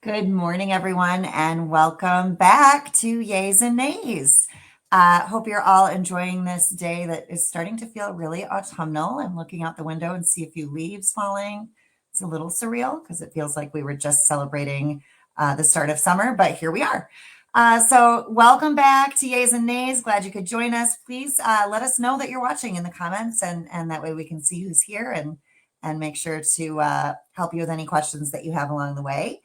Good morning, everyone, and welcome back to Yays and Nays. Hope you're all enjoying this day that is starting to feel really autumnal. I'm looking out the window and see a few leaves falling. It's a little surreal because it feels like we were just celebrating the start of summer, but here we are. So welcome back to Yays and Nays. Glad you could join us. Please let us know that you're watching in the comments, and that way we can see who's here and make sure to help you with any questions that you have along the way.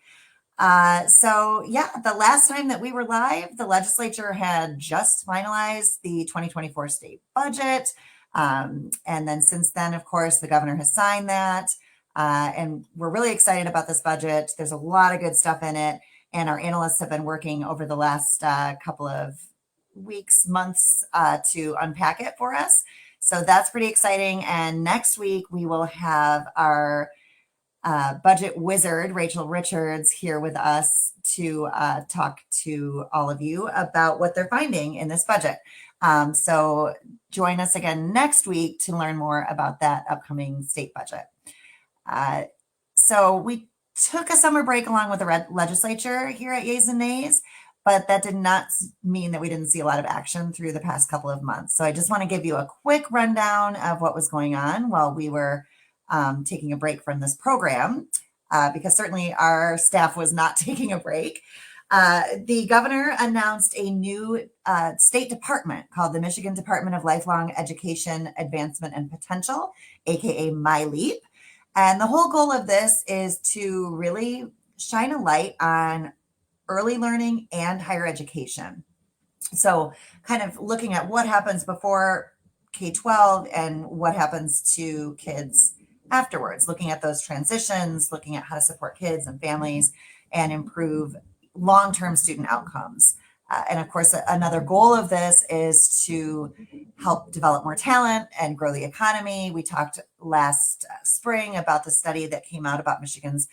The last time that we were live, the legislature had just finalized the 2024 state budget. And then since then, of course, the governor has signed that. And we're really excited about this budget. There's a lot of good stuff in it. And our analysts have been working over the last couple of weeks, months to unpack it for us. So that's pretty exciting. And next week, we will have our budget wizard, Rachel Richards, here with us to talk to all of you about what they're finding in this budget. So join us again next week to learn more about that upcoming state budget. So we took a summer break along with the legislature here at Yays and Nays, but that did not mean that we didn't see a lot of action through the past couple of months. So I just want to give you a quick rundown of what was going on while we were taking a break from this program, because certainly our staff was not taking a break. The governor announced a new state department called the Michigan Department of Lifelong Education, Advancement, and Potential, aka MyLeap. And the whole goal of this is to really shine a light on early learning and higher education. So kind of looking at what happens before K-12 and what happens to kids afterwards, looking at those transitions, looking at how to support kids and families and improve long-term student outcomes. And of course, another goal of this is to help develop more talent and grow the economy. We talked last spring about the study that came out about Michigan's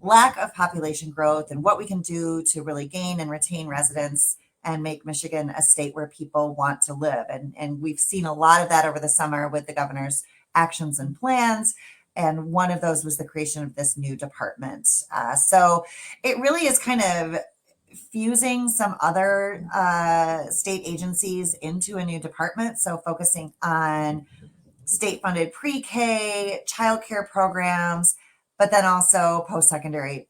lack of population growth and what we can do to really gain and retain residents and make Michigan a state where people want to live. And we've seen a lot of that over the summer with the governor's actions and plans. And one of those was the creation of this new department. So it really is kind of fusing some other state agencies into a new department. So focusing on state-funded pre-K, childcare programs, but then also post-secondary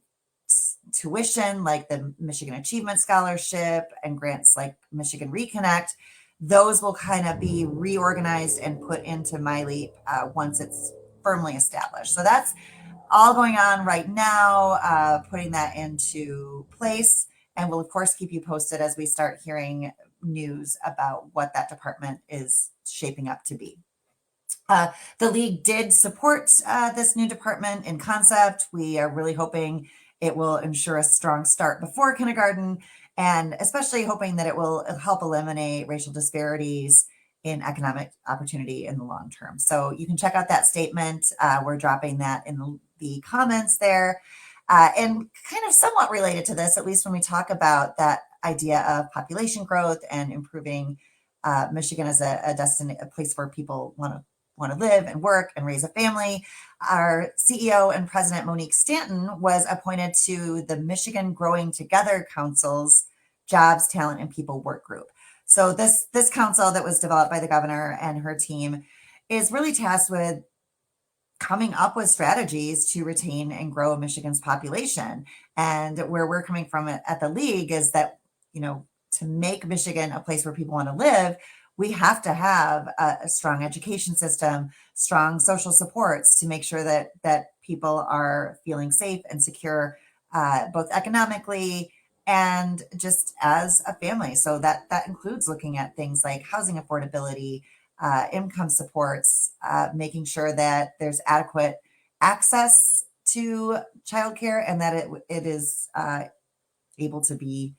tuition like the Michigan Achievement Scholarship and grants like Michigan Reconnect. Those will kind of be reorganized and put into MyLeap once it's firmly established. So that's all going on right now, putting that into place. And we'll, of course, keep you posted as we start hearing news about what that department is shaping up to be. The league did support this new department in concept. We are really hoping it will ensure a strong start before kindergarten, and especially hoping that it will help eliminate racial disparities in economic opportunity in the long term. So you can check out that statement. We're dropping that in the comments there. And kind of somewhat related to this, at least when we talk about that idea of population growth and improving Michigan as a place where people want to live and work and raise a family. Our CEO and president, Monique Stanton, was appointed to the Michigan Growing Together Council's Jobs, Talent, and People Work Group. So this council that was developed by the governor and her team is really tasked with coming up with strategies to retain and grow Michigan's population. And where we're coming from at the league is that, to make Michigan a place where people want to live, we have to have a strong education system, strong social supports to make sure that people are feeling safe and secure, both economically and just as a family. So that includes looking at things like housing affordability, income supports, making sure that there's adequate access to childcare and that it is able to be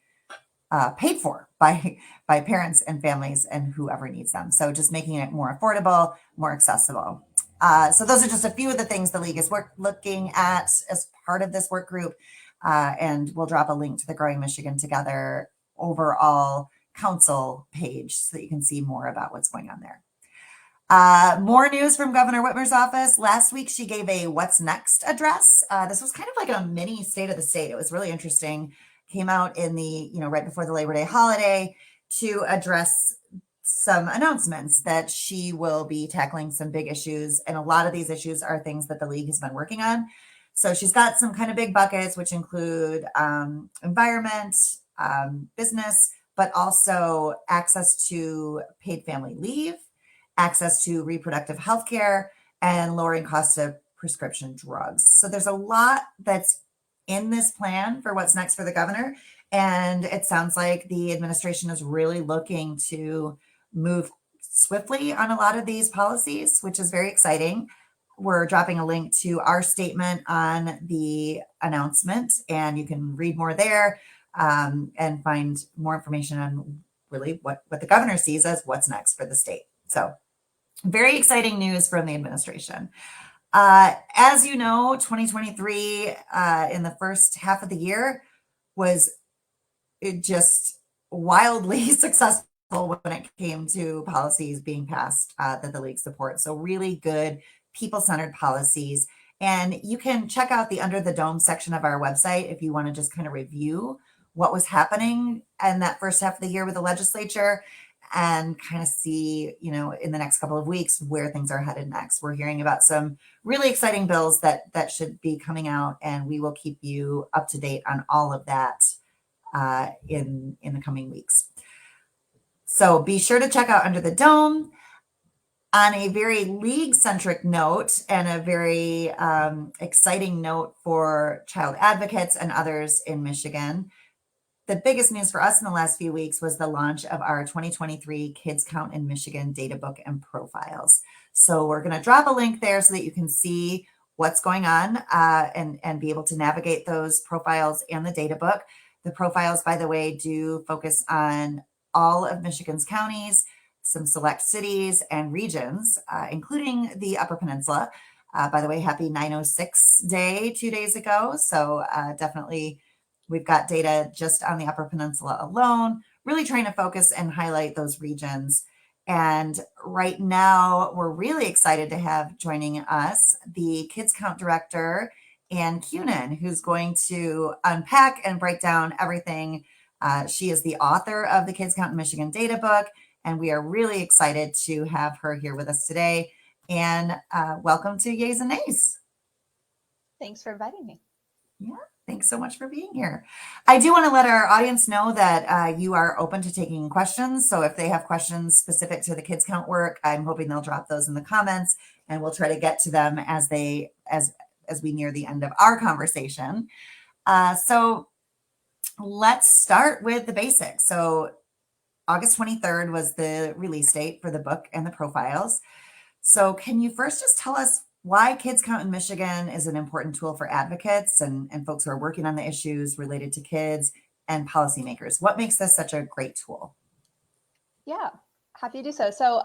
paid for by parents and families and whoever needs them. So just making it more affordable, more accessible. So those are just a few of the things the league is looking at as part of this work group. And we'll drop a link to the Growing Michigan Together overall council page so that you can see more about what's going on there. More news from Governor Whitmer's office. Last week, she gave a What's Next address. This was kind of like a mini State of the State. It was really interesting. Came out in the, right before the Labor Day holiday to address some announcements that she will be tackling some big issues. And a lot of these issues are things that the league has been working on. So she's got some kind of big buckets, which include environment, business, but also access to paid family leave, access to reproductive health care, and lowering costs of prescription drugs. So there's a lot that's in this plan for what's next for the governor. And it sounds like the administration is really looking to move swiftly on a lot of these policies, which is very exciting. We're dropping a link to our statement on the announcement, and you can read more there and find more information on really what the governor sees as what's next for the state. So very exciting news from the administration. As you know, 2023 in the first half of the year was just wildly successful when it came to policies being passed that the league supports. So really good people-centered policies. And you can check out the Under the Dome section of our website if you want to just kind of review what was happening in that first half of the year with the legislature and kind of see, in the next couple of weeks where things are headed next. We're hearing about some really exciting bills that should be coming out, and we will keep you up to date on all of that in the coming weeks. So be sure to check out Under the Dome. On a very league-centric note and a very exciting note for child advocates and others in Michigan, the biggest news for us in the last few weeks was the launch of our 2023 Kids Count in Michigan data book and profiles. So we're going to drop a link there so that you can see what's going on and be able to navigate those profiles and the data book. The profiles, by the way, do focus on all of Michigan's counties, some select cities and regions, including the Upper Peninsula. By the way, happy 906 Day 2 days ago. So definitely we've got data just on the Upper Peninsula alone, really trying to focus and highlight those regions. And right now, we're really excited to have joining us the Kids Count Director, Ann Kuhnen, who's going to unpack and break down everything. She is the author of the Kids Count in Michigan data book, and we are really excited to have her here with us today. And welcome to Yeas and Nays. Thanks for inviting me. Yeah, thanks so much for being here. I do want to let our audience know that you are open to taking questions. So if they have questions specific to the Kids Count work, I'm hoping they'll drop those in the comments, and we'll try to get to them as we near the end of our conversation. So let's start with the basics. So August 23rd was the release date for the book and the profiles. So can you first just tell us why Kids Count in Michigan is an important tool for advocates and folks who are working on the issues related to kids and policymakers? What makes this such a great tool? Yeah, happy to do so. So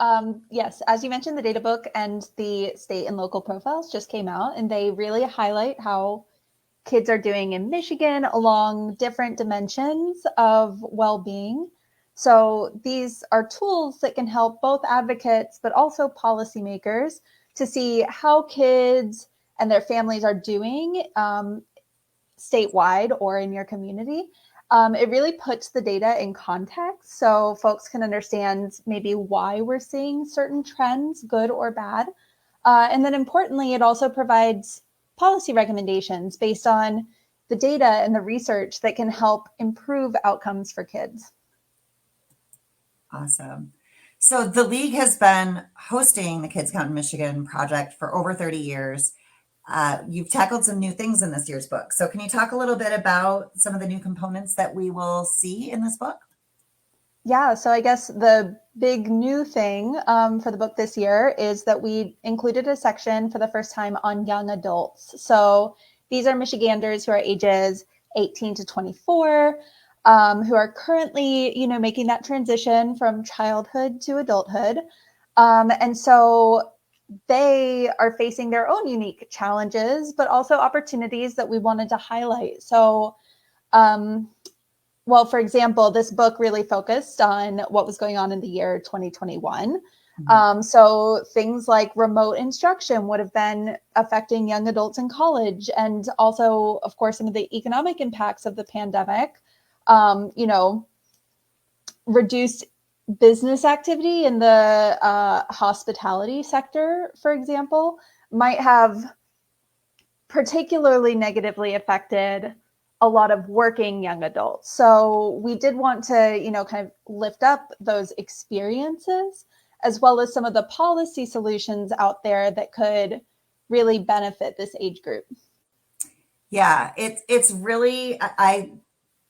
yes, as you mentioned, the data book and the state and local profiles just came out, and they really highlight how kids are doing in Michigan along different dimensions of well-being. So these are tools that can help both advocates, but also policymakers to see how kids and their families are doing statewide or in your community. It really puts the data in context so folks can understand maybe why we're seeing certain trends, good or bad. And then importantly, it also provides policy recommendations based on the data and the research that can help improve outcomes for kids. Awesome. So the league has been hosting the Kids Count in Michigan project for over 30 years. You've tackled some new things in this year's book. So can you talk a little bit about some of the new components that we will see in this book? Yeah, so I guess the big new thing for the book this year is that we included a section for the first time on young adults. So these are Michiganders who are ages 18 to 24, who are currently, making that transition from childhood to adulthood. And so they are facing their own unique challenges, but also opportunities that we wanted to highlight. So, well, for example, this book really focused on what was going on in the year 2021. Mhm. So things like remote instruction would have been affecting young adults in college, and also, of course, some of the economic impacts of the pandemic. You know, reduced business activity in the hospitality sector, for example, might have particularly negatively affected a lot of working young adults. So we did want to, kind of lift up those experiences as well as some of the policy solutions out there that could really benefit this age group. Yeah, it's really I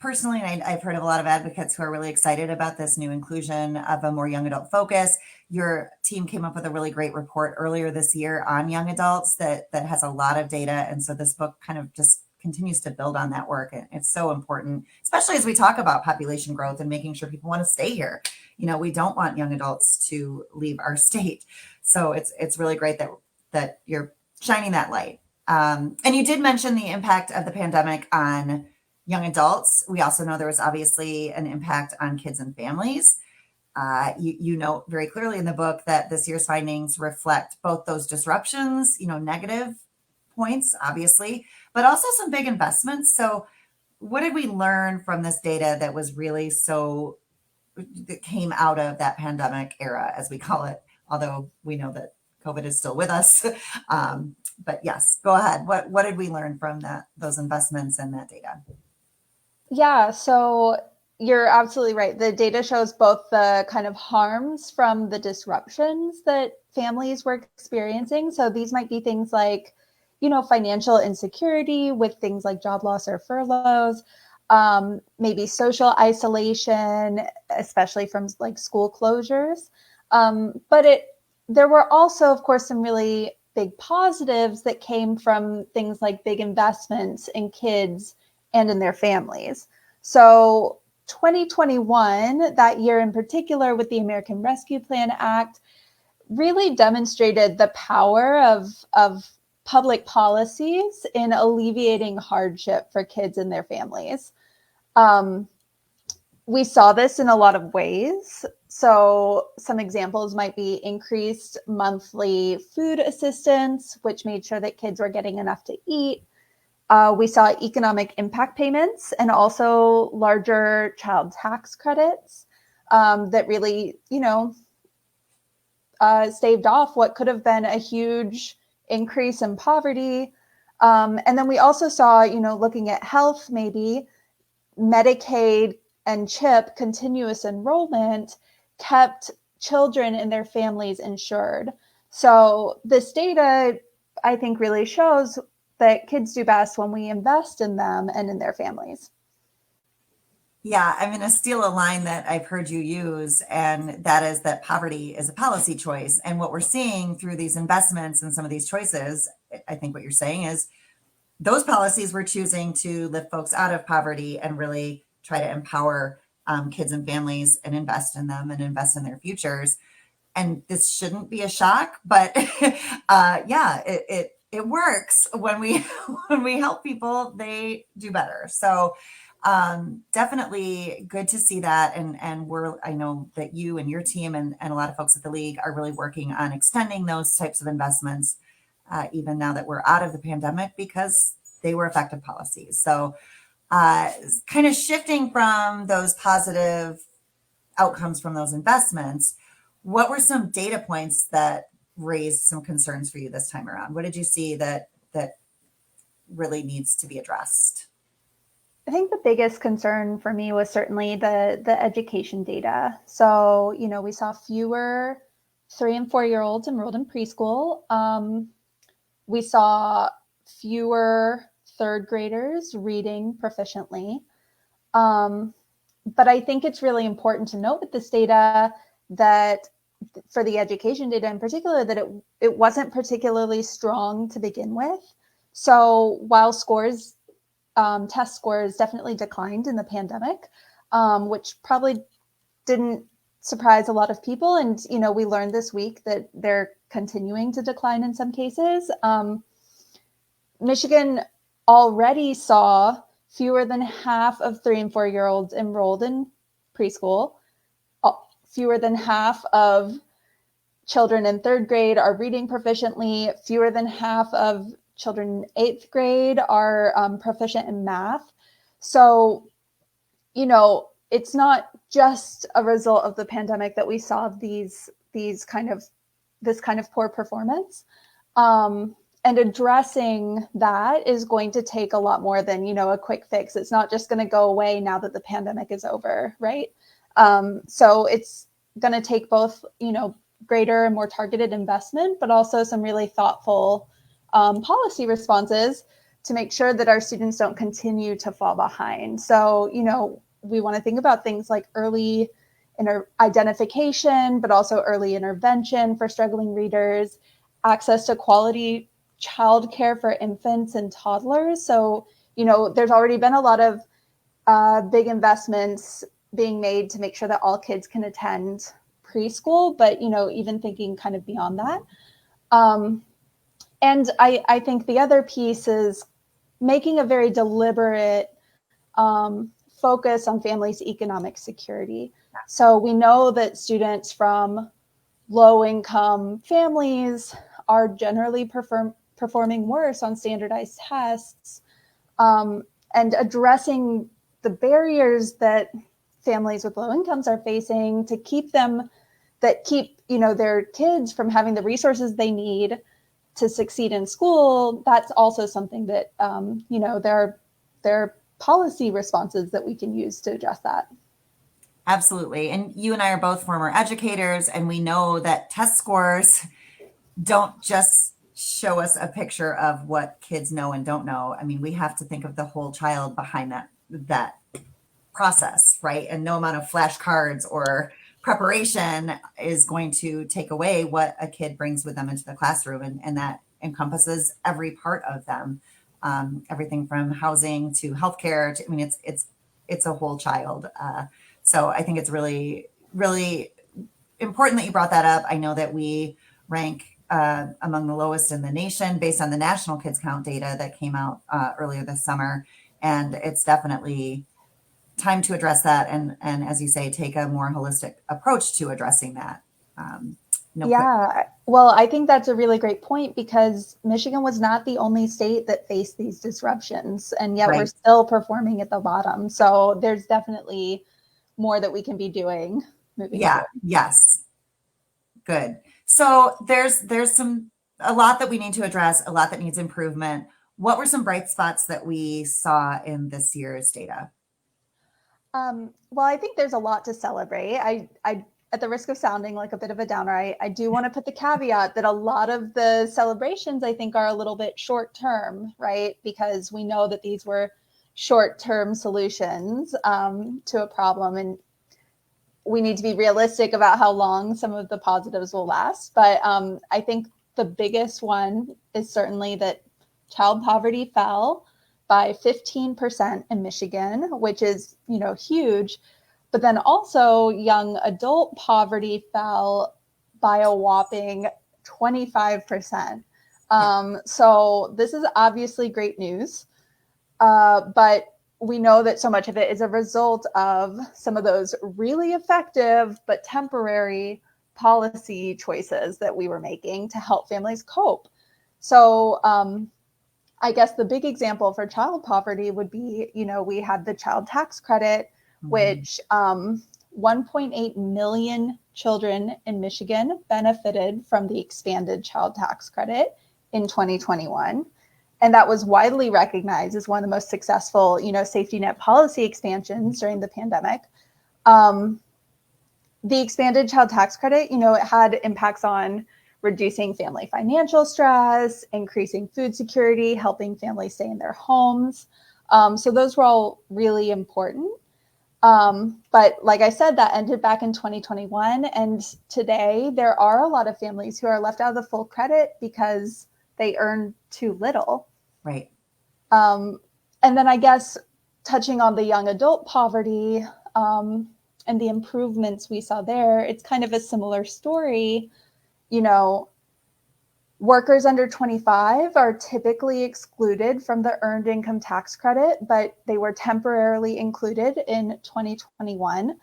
personally, I've heard of a lot of advocates who are really excited about this new inclusion of a more young adult focus. Your team came up with a really great report earlier this year on young adults that has a lot of data, and so this book kind of just continues to build on that work. And it's so important, especially as we talk about population growth and making sure people want to stay here. We don't want young adults to leave our state, so it's really great that you're shining that light. And you did mention the impact of the pandemic on young adults. We also know there was obviously an impact on kids and families. You note very clearly in the book that this year's findings reflect both those disruptions, negative points, obviously, but also some big investments. So, what did we learn from this data that was really that came out of that pandemic era, as we call it? Although we know that COVID is still with us. But yes, go ahead. What did we learn from those investments and that data? Yeah, so you're absolutely right. The data shows both the kind of harms from the disruptions that families were experiencing. So these might be things like, financial insecurity with things like job loss or furloughs, maybe social isolation, especially from like school closures. But there were also, of course, some really big positives that came from things like big investments in kids and in their families. So 2021, that year in particular, with the American Rescue Plan Act, really demonstrated the power of public policies in alleviating hardship for kids and their families. Um, we saw this in a lot of ways. So some examples might be increased monthly food assistance, which made sure that kids were getting enough to eat. We saw economic impact payments and also larger child tax credits that really, staved off what could have been a huge increase in poverty. And then we also saw, looking at health, maybe Medicaid and CHIP, continuous enrollment, kept children and their families insured. So this data, I think, really shows that kids do best when we invest in them and in their families. Yeah, I'm going to steal a line that I've heard you use, and that is that poverty is a policy choice. And what we're seeing through these investments and some of these choices, I think what you're saying is those policies we're choosing to lift folks out of poverty and really try to empower kids and families and invest in them and invest in their futures. And this shouldn't be a shock, but yeah, it works when we when we help people, they do better. So definitely good to see that. And I know that you and your team and a lot of folks at the league are really working on extending those types of investments, even now that we're out of the pandemic, because they were effective policies. So kind of shifting from those positive outcomes from those investments, what were some data points that raised some concerns for you this time around? What did you see that really needs to be addressed? I think the biggest concern for me was certainly the education data. So, we saw fewer 3 and 4 year olds enrolled in preschool. We saw fewer third graders reading proficiently. But I think it's really important to note with this data that for the education data in particular, that it wasn't particularly strong to begin with. So while test scores definitely declined in the pandemic, which probably didn't surprise a lot of people. And, we learned this week that they're continuing to decline in some cases. Michigan already saw fewer than half of 3 and 4 year olds enrolled in preschool, fewer than half of children in third grade are reading proficiently. Fewer than half of children in eighth grade are proficient in math. So, it's not just a result of the pandemic that we saw this kind of poor performance. And addressing that is going to take a lot more than, a quick fix. It's not just going to go away now that the pandemic is over, right? So it's going to take both, greater and more targeted investment, but also some really thoughtful policy responses to make sure that our students don't continue to fall behind. So, we want to think about things like early identification, but also early intervention for struggling readers, access to quality childcare for infants and toddlers. So, there's already been a lot of big investments being made to make sure that all kids can attend preschool, but, even thinking kind of beyond that. And I think the other piece is making a very deliberate focus on families' economic security. So we know that students from low-income families are generally performing worse on standardized tests, and addressing the barriers that families with low incomes are facing to keep their kids from having the resources they need to succeed in school. That's also something that there are policy responses that we can use to address that. Absolutely. And you and I are both former educators, and we know that test scores don't just show us a picture of what kids know and don't know. I mean, we have to think of the whole child behind that process, right? And no amount of flashcards or preparation is going to take away what a kid brings with them into the classroom. And that encompasses every part of them, everything from housing to healthcare. I mean, it's a whole child. So I think it's really, really important that you brought that up. I know that we rank among the lowest in the nation based on the National Kids Count data that came out earlier this summer. And it's definitely time to address that. And as you say, take a more holistic approach to addressing that. Well, I think that's a really great point, because Michigan was not the only state that faced these disruptions, and yet we're still performing at the bottom. So there's definitely more that we can be doing moving forward. Yes. Good. So there's a lot that we need to address, a lot that needs improvement. What were some bright spots that we saw in this year's data? Well, I think there's a lot to celebrate. I at the risk of sounding like a bit of a downer, I do want to put the caveat that a lot of the celebrations, I think, are a little bit short term, right? Because we know that these were short term solutions to a problem, and we need to be realistic about how long some of the positives will last. But I think the biggest one is certainly that child poverty fell by 15% in Michigan, which is, huge. But then also young adult poverty fell by a whopping 25%. So this is obviously great news. But we know that so much of it is a result of some of those really effective but temporary policy choices that we were making to help families cope. So I guess the big example for child poverty would be, we had the child tax credit, which 1.8 million children in Michigan benefited from the expanded child tax credit in 2021. And that was widely recognized as one of the most successful, safety net policy expansions during the pandemic. The expanded child tax credit, it had impacts on reducing family financial stress, increasing food security, helping families stay in their homes. So those were all really important. But like I said, that ended back in 2021. And today there are a lot of families who are left out of the full credit because they earn too little. Right. And then I guess touching on the young adult poverty and the improvements we saw there, it's kind of a similar story. Workers under 25 are typically excluded from the earned income tax credit, but they were temporarily included in 2021.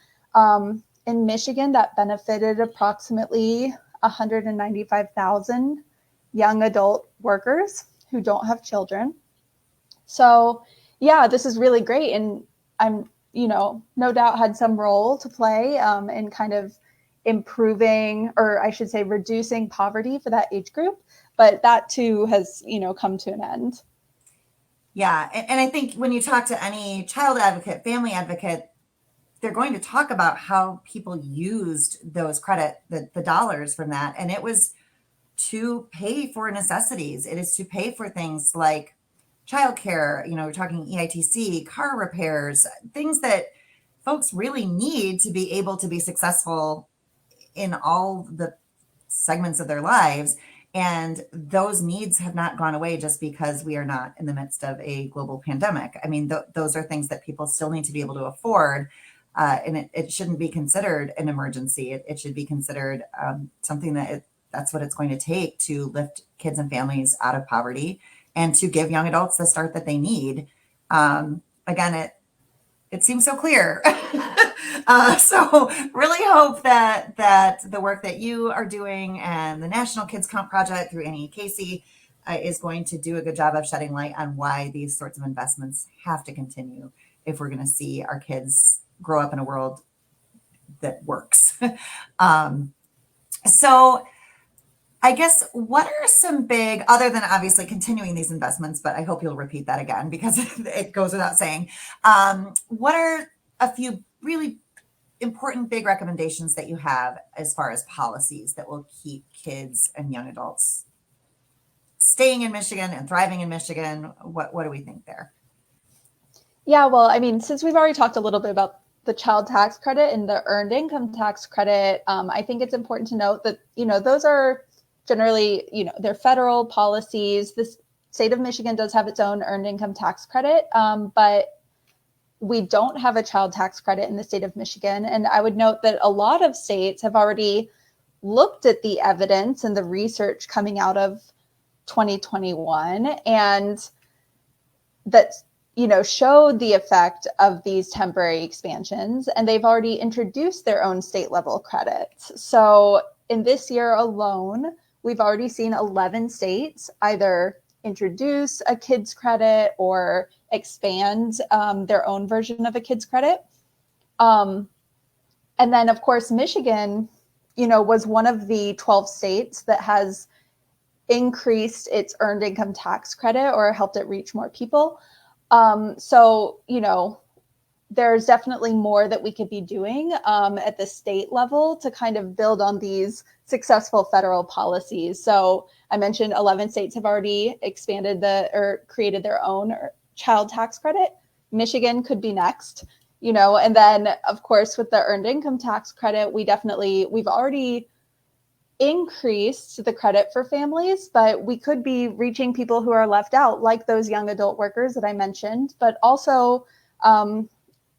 In Michigan, that benefited approximately 195,000 young adult workers who don't have children. So yeah, this is really great. And I'm, no doubt had some role to play in kind of improving, or I should say reducing poverty for that age group. But that too has, come to an end. Yeah. And I think when you talk to any child advocate, family advocate, they're going to talk about how people used those the dollars from that. And it was to pay for necessities. It is to pay for things like childcare, we're talking EITC, car repairs, things that folks really need to be able to be successful in all the segments of their lives. And those needs have not gone away just because we are not in the midst of a global pandemic. I mean, those are things that people still need to be able to afford. And it shouldn't be considered an emergency. It should be considered something that's what it's going to take to lift kids and families out of poverty and to give young adults the start that they need. Again, it seems so clear. So really hope that the work that you are doing and the National Kids Count Project through Annie Casey is going to do a good job of shedding light on why these sorts of investments have to continue if we're going to see our kids grow up in a world that works. So I guess what are some big, other than obviously continuing these investments, but I hope you'll repeat that again because it goes without saying. What are a few really important big recommendations that you have as far as policies that will keep kids and young adults staying in Michigan and thriving in Michigan? What do we think there? Yeah, well, I mean, since we've already talked a little bit about the child tax credit and the earned income tax credit, I think it's important to note that, those are generally, they're federal policies. The state of Michigan does have its own earned income tax credit, but we don't have a child tax credit in the state of Michigan. And I would note that a lot of states have already looked at the evidence and the research coming out of 2021 and that showed the effect of these temporary expansions, and they've already introduced their own state level credits. So in this year alone, we've already seen 11 states either introduce a kids credit or expand their own version of a kids credit. And then, of course, Michigan, was one of the 12 states that has increased its earned income tax credit or helped it reach more people. So, there's definitely more that we could be doing at the state level to kind of build on these successful federal policies. So I mentioned 11 states have already expanded or created their own child tax credit. Michigan could be next, and then of course with the earned income tax credit, we've already increased the credit for families, but we could be reaching people who are left out, like those young adult workers that I mentioned, but also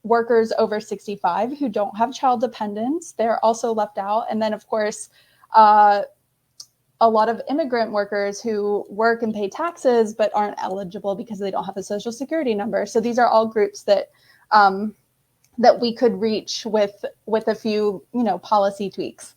workers over 65 who don't have child dependents. They're also left out. And then, of course, a lot of immigrant workers who work and pay taxes but aren't eligible because they don't have a social security number. So these are all groups that that we could reach with a few, policy tweaks.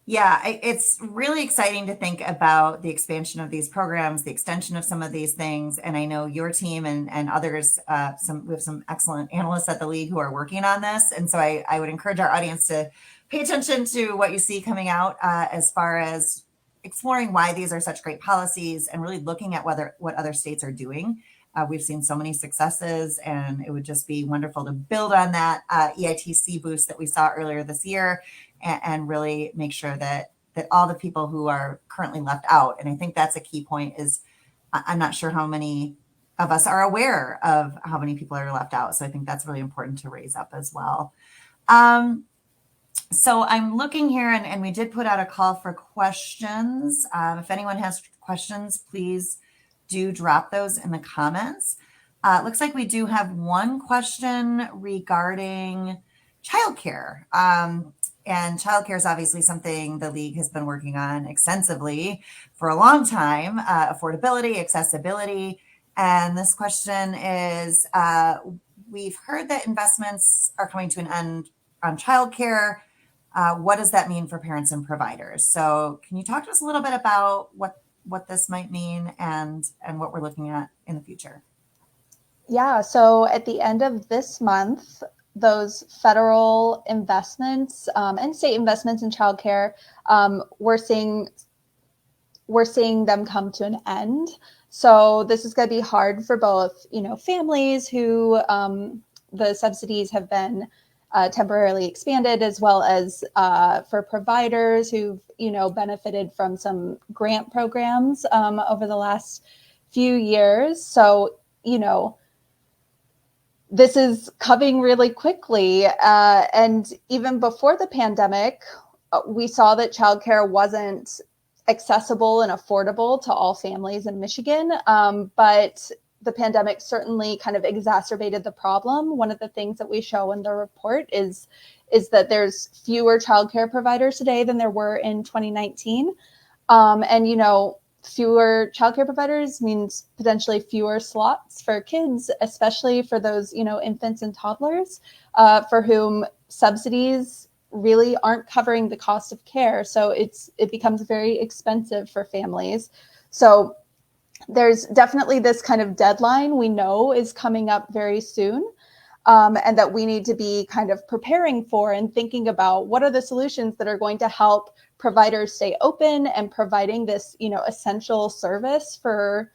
Yeah, it's really exciting to think about the expansion of these programs, the extension of some of these things. And I know your team and others, we have some excellent analysts at the league who are working on this. And so I would encourage our audience to pay attention to what you see coming out as far as exploring why these are such great policies and really looking at what other states are doing. We've seen so many successes, and it would just be wonderful to build on that EITC boost that we saw earlier this year and really make sure that all the people who are currently left out, and I think that's a key point, is I'm not sure how many of us are aware of how many people are left out. So I think that's really important to raise up as well. So I'm looking here, and we did put out a call for questions. If anyone has questions, please do drop those in the comments. It looks like we do have one question regarding childcare. And childcare is obviously something the league has been working on extensively for a long time, affordability, accessibility. And this question is, we've heard that investments are coming to an end on childcare. what does that mean for parents and providers? So can you talk to us a little bit about what this might mean and what we're looking at in the future? Yeah, so at the end of this month, those federal investments and state investments in childcare, we're seeing them come to an end. So this is going to be hard for both, families who the subsidies have been temporarily expanded, as well as for providers who've, benefited from some grant programs over the last few years. So, this is coming really quickly. And even before the pandemic, we saw that childcare wasn't accessible and affordable to all families in Michigan. But the pandemic certainly kind of exacerbated the problem. One of the things that we show in the report is that there's fewer childcare providers today than there were in 2019. And, fewer childcare providers means potentially fewer slots for kids, especially for those, infants and toddlers, for whom subsidies really aren't covering the cost of care. So it becomes very expensive for families. So there's definitely this kind of deadline we know is coming up very soon. And that we need to be kind of preparing for and thinking about what are the solutions that are going to help providers stay open and providing this, essential service for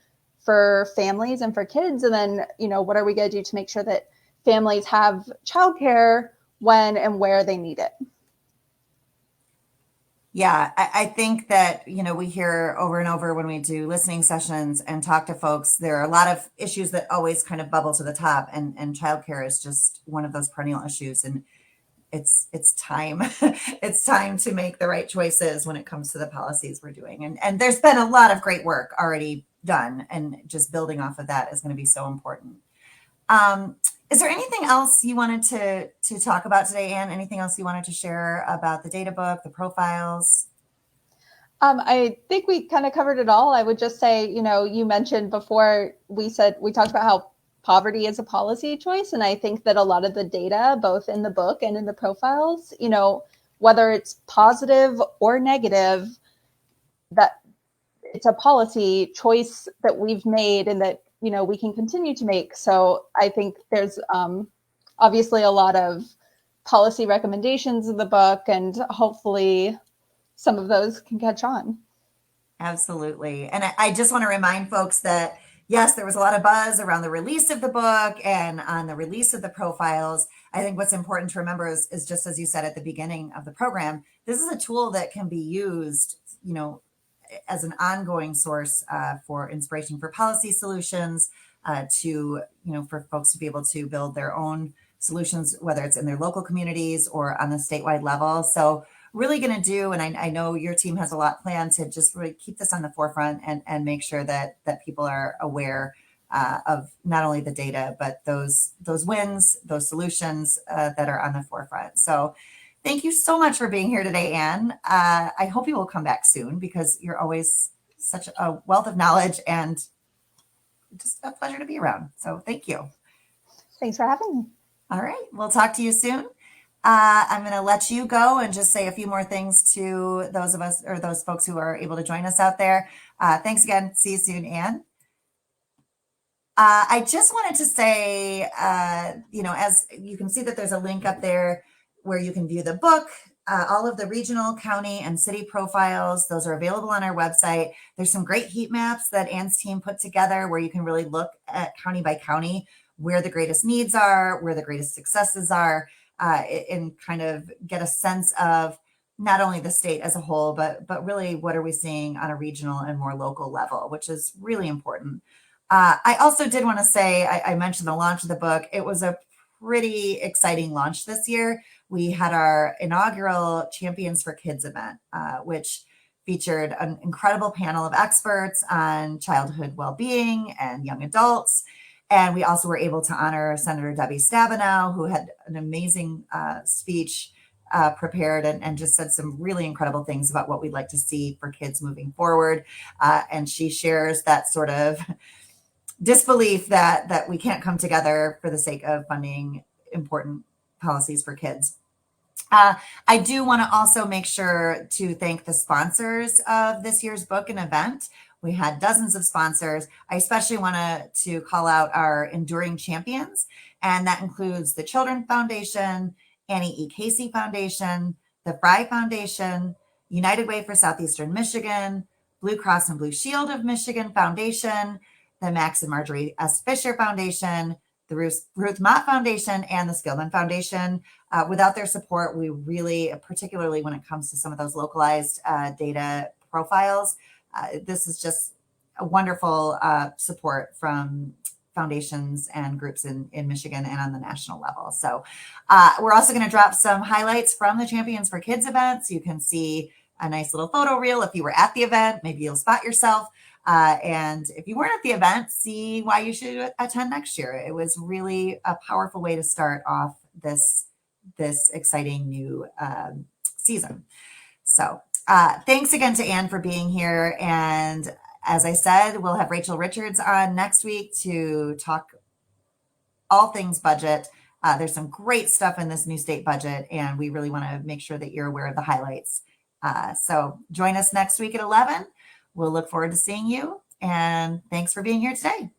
families and for kids. And then, what are we going to do to make sure that families have childcare when and where they need it? Yeah, I think that, we hear over and over when we do listening sessions and talk to folks, there are a lot of issues that always kind of bubble to the top, and childcare is just one of those perennial issues. And it's time. It's time to make the right choices when it comes to the policies we're doing. And there's been a lot of great work already done, and just building off of that is going to be so important. Is there anything else you wanted to talk about today, Anne? Anything else you wanted to share about the data book, the profiles? I think we kind of covered it all. I would just say, you mentioned before we talked about how poverty is a policy choice. And I think that a lot of the data, both in the book and in the profiles, whether it's positive or negative, that it's a policy choice that we've made and that, we can continue to make. So I think there's obviously a lot of policy recommendations in the book, and hopefully some of those can catch on. Absolutely. And I just want to remind folks that, yes, there was a lot of buzz around the release of the book and on the release of the profiles. I think what's important to remember is just as you said at the beginning of the program, this is a tool that can be used, as an ongoing source for inspiration for policy solutions, for folks to be able to build their own solutions, whether it's in their local communities or on the statewide level. So really going to do, and I know your team has a lot planned to just really keep this on the forefront and make sure that people are aware of not only the data, but those wins, those solutions that are on the forefront. So thank you so much for being here today, Anne. I hope you will come back soon, because you're always such a wealth of knowledge and just a pleasure to be around. So thank you. Thanks for having me. All right. We'll talk to you soon. I'm going to let you go and just say a few more things to those of us, or those folks who are able to join us out there. Thanks again. See you soon, Anne. I just wanted to say, as you can see that there's a link up there where you can view the book, all of the regional, county, and city profiles. Those are available on our website. There's some great heat maps that Anne's team put together where you can really look at county by county where the greatest needs are, where the greatest successes are, and kind of get a sense of not only the state as a whole, but really what are we seeing on a regional and more local level, which is really important. I also did want to say, I mentioned the launch of the book. It was a pretty exciting launch this year. We had our inaugural Champions for Kids event, which featured an incredible panel of experts on childhood well-being and young adults. And we also were able to honor Senator Debbie Stabenow, who had an amazing speech prepared and just said some really incredible things about what we'd like to see for kids moving forward. And she shares that sort of disbelief that we can't come together for the sake of funding important policies for kids. I do want to also make sure to thank the sponsors of this year's book and event. We had dozens of sponsors. I especially want to call out our enduring champions, and that includes the Children Foundation, Annie E. Casey Foundation, the Fry Foundation, United Way for Southeastern Michigan, Blue Cross and Blue Shield of Michigan Foundation, the Max and Marjorie S. Fisher Foundation, the Ruth Mott Foundation, and the Skillman Foundation. Without their support, we really, particularly when it comes to some of those localized data profiles, this is just a wonderful support from foundations and groups in Michigan and on the national level. So we're also going to drop some highlights from the Champions for Kids event. So you can see a nice little photo reel if you were at the event. Maybe you'll spot yourself. And if you weren't at the event, see why you should attend next year. It was really a powerful way to start off this exciting new season. So thanks again to Anne for being here. And as I said, we'll have Rachel Richards on next week to talk all things budget. There's some great stuff in this new state budget, and we really want to make sure that you're aware of the highlights. So join us next week at 11. We'll look forward to seeing you, and thanks for being here today.